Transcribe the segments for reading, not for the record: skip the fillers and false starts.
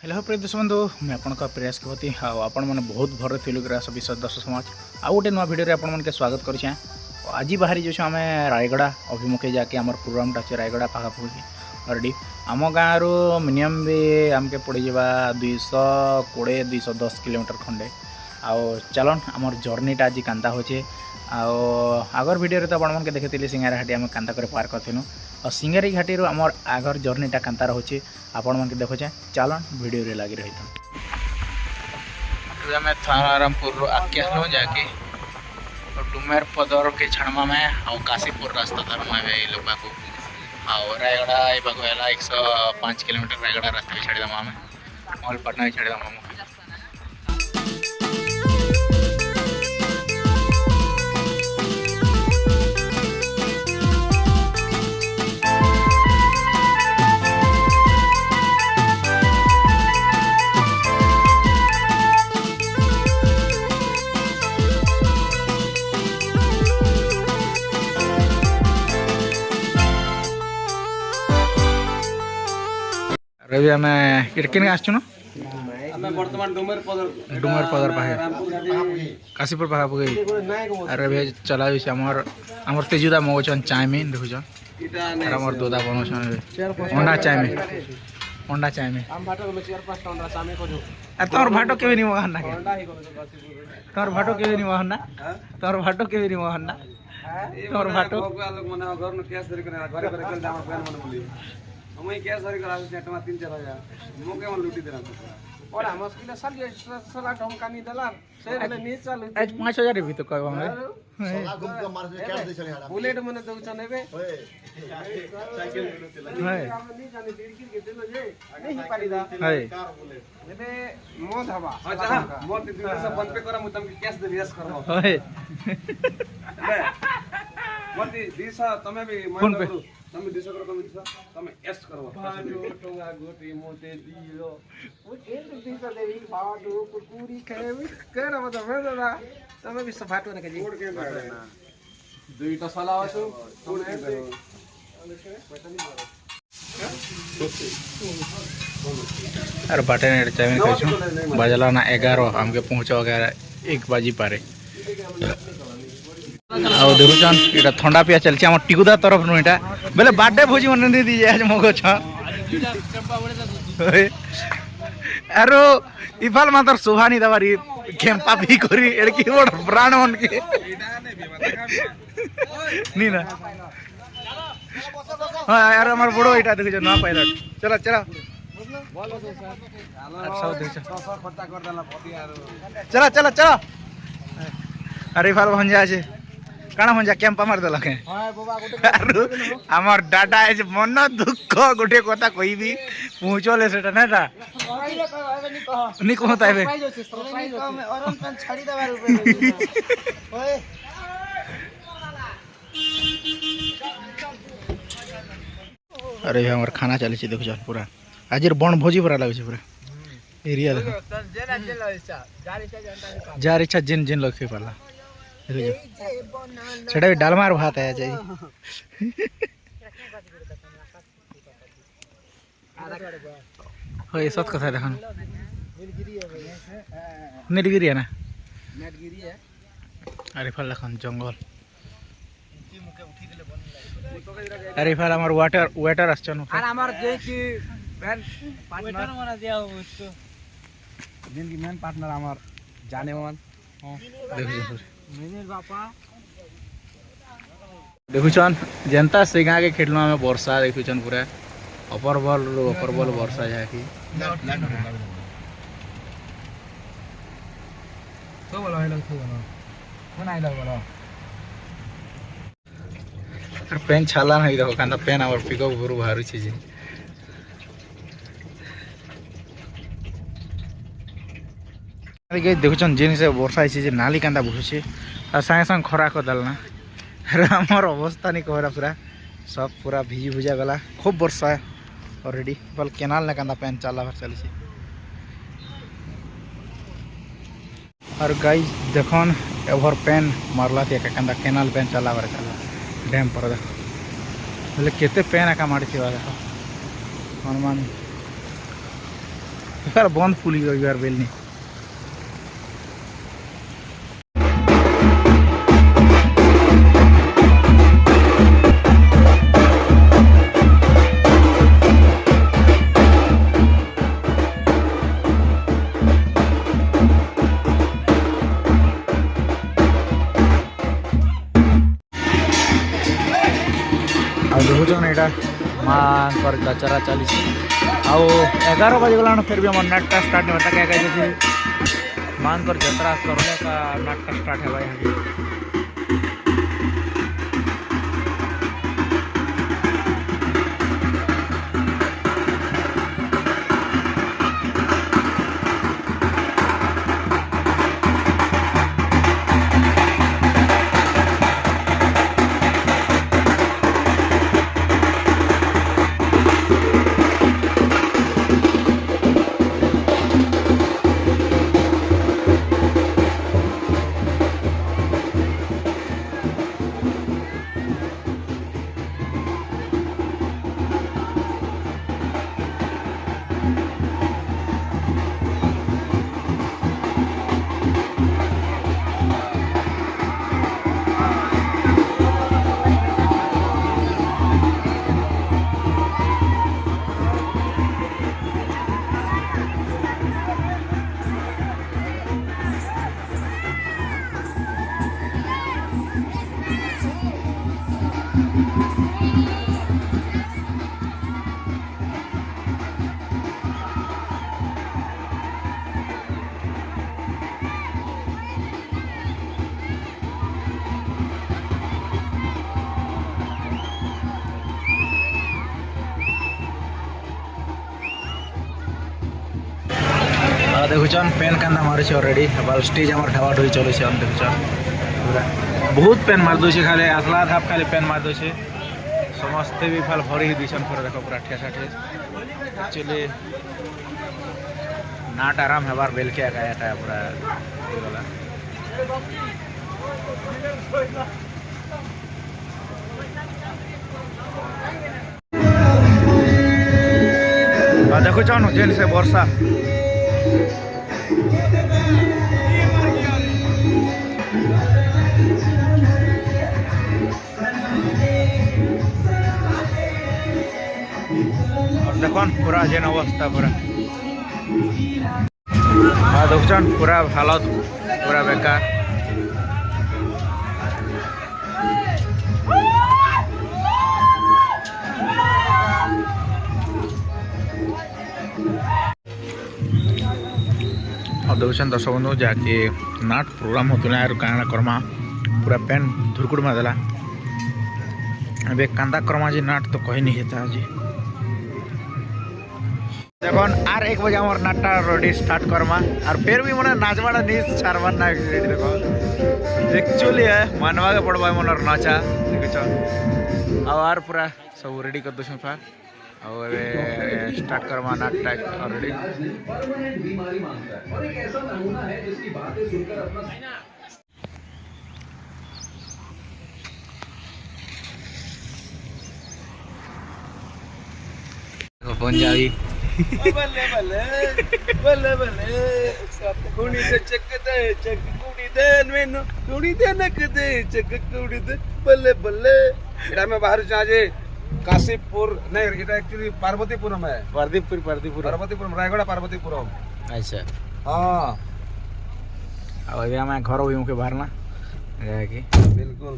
Hello प्रिय दर्शक बंधु मैं आपंक प्रयास करती आपण मैंने बहुत भर थी ग्रास विषय दर्शक समाज आउ गोटे नुआ भिडियो आपण मन के स्वागत करें। आज बाहरी जो आम रायगड़ा अभिमुखे जाके आम प्रोग्रामटा अच्छे रायगड़ा पाखापाखि अलरेडी आम गाँव मिनिमम भी आमके पड़ जा 220-210 किलोमीटर खंडे आउ चलन आमर जर्नीटा आज कांता होचे आगर वीडियो तो आपके देखी सिंगारी घाटी आम कांता कर पार करूँ और सिंगारी घाटी आमर आगर जर्नीटा कांता रोचे आपण मन के देखुचे चलन वीडियो लगी रही आम थानारामपुर आगे आलो जाके डुमेर पदर के छड़मा में और काशीपुर रास्ता धर्मा में ये लोग और रायगड़ा ये है 105 किलोमीटर रायगड़ा रास्ता भी छाड़ी दमा मॉलपटना भी छाड़ी दमा रवि आम किन आसचुन बर्तमान डुमर पदर पाखे काशीपुर पाखापाखि रवि चला आमर तेजुदा मगौन चाउमिन देखुन आमर दोदा बनाऊन अंडा चाउमिन तोर भाटो के नहीं मगहना तोर भाटो के नहीं मगहना तोर भाटो के नहीं मगहना तोर भाटो हमें क्या सरी करा से टमा 3-4 हजार मोके मन लूटी देना और मुश्किल साल ये साला ढमका नहीं दला से ने नी चालू आज 5000 भी तो कहबो हमें साला घुम के मार से क्या दे छले यार बुलेट मने दउ चनेबे ओए साइकिल है हम नहीं जाने दिल के देलो जे नहीं पारी दा है एबे मोद हवा अच्छा मोद दिन से बंद पे करा मुतम के कैश दे रियस करबो है ले मोदी दिशा तमे भी फोन पे तमे दिशा करो तमे एस करो भाजो टोंगा गोटी मोते दियो वो एक दिशा देवी भाडो कुरकुरी खाएबी केरा मत भेदला तमे भी सफाटो न कजी दुईटा साला आछो तमे अरे बाटे ने चाउमिन खाइछु बजला ना 11 हमके पहुंचो 1 बाजी पारे आउ देखुन ये थंडा पिया चलছে আমার টিকুদা तरफ नु এটা বেলে বার্থডে ভোজি মনে দি দিয়ে আজ মগো ছ আরো ইফাল মাতর সুহানি দাবারি কেম্পা ভি করি এর কি বড় প্রাণ মন কে নি না হ্যাঁ यार আমার বড় এটা দেখছ না পাইলট চলো চলো বলো তো স্যার সব দেখছ খরচা কর দেলা পতি আর চলো চলো চলো আরে ইফাল ভঞ্জা আছে কানা মঞ্জা ক্যাম্প মার দেলা কে হ্যাঁ বাবা গোটে আমার ডাটা এজ মন দুঃখ গোটে কথা কইবি পৌঁছলে সেটা নাটা নি কহ তাইবে অরম পেন ছাড়ি দেবার উপরে ওই अरे हमर खाना चले छी देखो चल पूरा आज बन भोजी पूरा लागे पूरा एरिया देखो जार इच्छा जिन जिन लोग के पाला सेटा भी डालमार भात है जाई होय सत कथा देखन नीलगिरी है ना नेटगिरी है अरे फल देखन जंगल अरे फल हमर वाटर आछन और हमर जे की मैन पार्टनर मना दिया उसको दिन की मैन पार्टनर हमर जाने मन देखो देखुन जनता से गाँ के खेलना में वर्षा देखुन पूरा अपर बल वर्षा जाए कि पेन छाला नहीं देखो कांदा पेन और पिकअप गुरु बाहर छी देखुन जिन से वर्षा है नाली कांदा बुझुचे और सागे संग खरा करदेलना आमर अवस्था नहीं कहरा पूरा सब पूरा भिजी भुजा गला खूब वर्षा है ऑलरेडी बल केनाल ने कांदा पेन चला भर चली और गाई देखन एवर पेन मारला थी कांदा केनाल पेन चला भर चला डैम पर देखो बोले केते पेन एका मारी थी देखो हनुमान এবার বন্ধ ফুলি রবিবার বেল নি ଆଉ ଦେଖୁଛନ୍ ଏଇଟା ମାଙ୍କର ଦଶହରା ଚାଲିଛି ଆଉ 11 ବାଜିଗଲାଣି ଫେର୍ ବି ଆମର ନାଟଟା ଷ୍ଟାର୍ଟ ହେବା ତାକେ ଏକା ଯଦି ମାଙ୍କର ଯାତ୍ରା ସରିଲେ ତା ନାଟଟା ଷ୍ଟାର୍ଟ ହେବା ଏହାକି देखुचन पेन कांदा मारुचे ऑलरेडी अब स्टेज हमार ढाबाट होई चले हम देखुचन पूरा बहुत पेन मार दोछे खाली असला धाप खाली पेन मार दोछे समस्त भी फल भरी दिसन पर देखो पूरा ठेसा ठेस एक्चुअली नाट आराम हेबार बेल के आया था पूरा गला देखुचन जेन से वर्षा देखन पूरा जेन अवस्था पूरा हाँ देखुन पूरा हालत पूरा बेकार और देखुन दर्शक बंधु जहाँकि नाट प्रोग्राम होता है काना करमा पूरा पेन धुरकुड़ मारदेला अबे कांदा करमा जी नाट तो कहीं नहीं था जी देखन आर 1 बजे हमार नाटटा रेडी स्टार्ट करमा और फिर भी मने नाचवाड़ा नीस चारबार ना रेडी देखो एक्चुअली है मानवा के पड़बा मनर नाचा देखो अब आर पूरा सब रेडी कर दोछन फार और स्टार्ट करमा नाटटा ऑलरेडी बीमारी मांगता है और एक ऐसा नमूना है जिसकी बातें सुनकर अपना पंजाबी बल्ले बल्ले बल्ले बल्ले सत कुड़ी दे चक कुड़ी दे मेनू कुड़ी दे नक दे चक कुड़ी दे बल्ले बल्ले एटा में बाहर जाजे काशीपुर नहीं एटा एक्चुअली पार्वतीपुरम है पार्वतीपुरम रायगढ़ पार्वतीपुरम अच्छा हां अब अभी हम घर होई के बाहर ना जाके बिल्कुल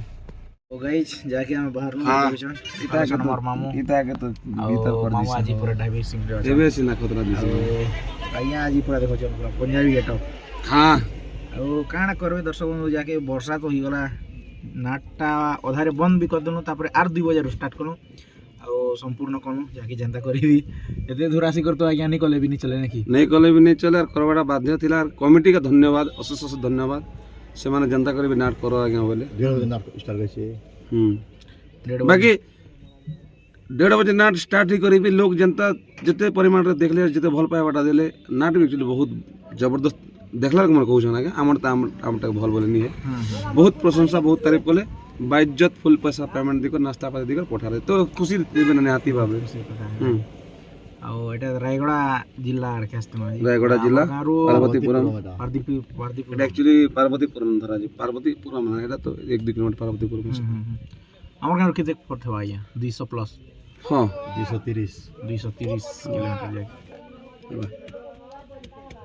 ओ गाइस जाके हम बाहर में देखछन इता के हमर मामू इता के तो भीतर कर दिस मामू आज पूरा ड्राइविंग सिंह रे देबे सिना खतरा दिस भैया आज पूरा देखो छन पूरा पंजाबी गेटअप हां ओ काना करबे दर्शक बंधु जाके वर्षा तो ही गला नाटटा अधारे बंद भी कर दनु तापर आर 2 बजे स्टार्ट करू आ संपूर्ण करू जाके जनता करबी एते धुरासी कर तो आज्ञा नहीं कले भी नहीं चले नहीं कले भी नहीं चले और करवाडा बाध्य थिला कमिटी का धन्यवाद अशेष अशेष धन्यवाद से माने जनता करे भी नाट करो आज्ञा बोले 1:30 बजे नाट स्टार्ट गइसे बाकी 1:30 बजे नाट स्टार्ट ही करी भी लोग जनता जते परिमाण रे देखले जते भल पाए बाटा देले नाट भी एक्चुअली बहुत जबरदस्त देखला मन कहू छना के हमर भल बोले नहीं है बहुत प्रशंसा बहुत तारीफ कले बाइज्जत फुल पैसा पेमेंट दिको नाश्ता पाती दिको पठा दे तो खुशी देबे ना हाथी भाबे ଆଉ ଏଇଟା ରାୟଗଡ଼ା ଜିଲ୍ଲା ଆଡ଼କେ ଆସିଥିମା ରାୟଗଡ଼ା ଜିଲ୍ଲା ପାର୍ବତୀପୁରମ୍ ପାର୍ବତୀପୁର এটা অ্যাকচুয়ালি পার্বতীপুরম ধরা যায় পার্বতীপুরম না এটা তো 1-2 কিলোমিটার পার্বতীপুরম আমার গাঁর কেতে পড়থবা আଜ୍ଞା 200 প্ଲସ୍ হ্যাঁ 230 কিলোমিটার যায়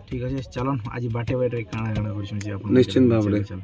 ঠিক আছে ଚାଲନ୍ ଆଜି ବାଟେ ବାଟେ କାଣା କାଣା କରୁଛନ୍ତି ଆପଣ ନିଶ୍ଚିନ୍ତ ଭାବରେ। ଚାଲ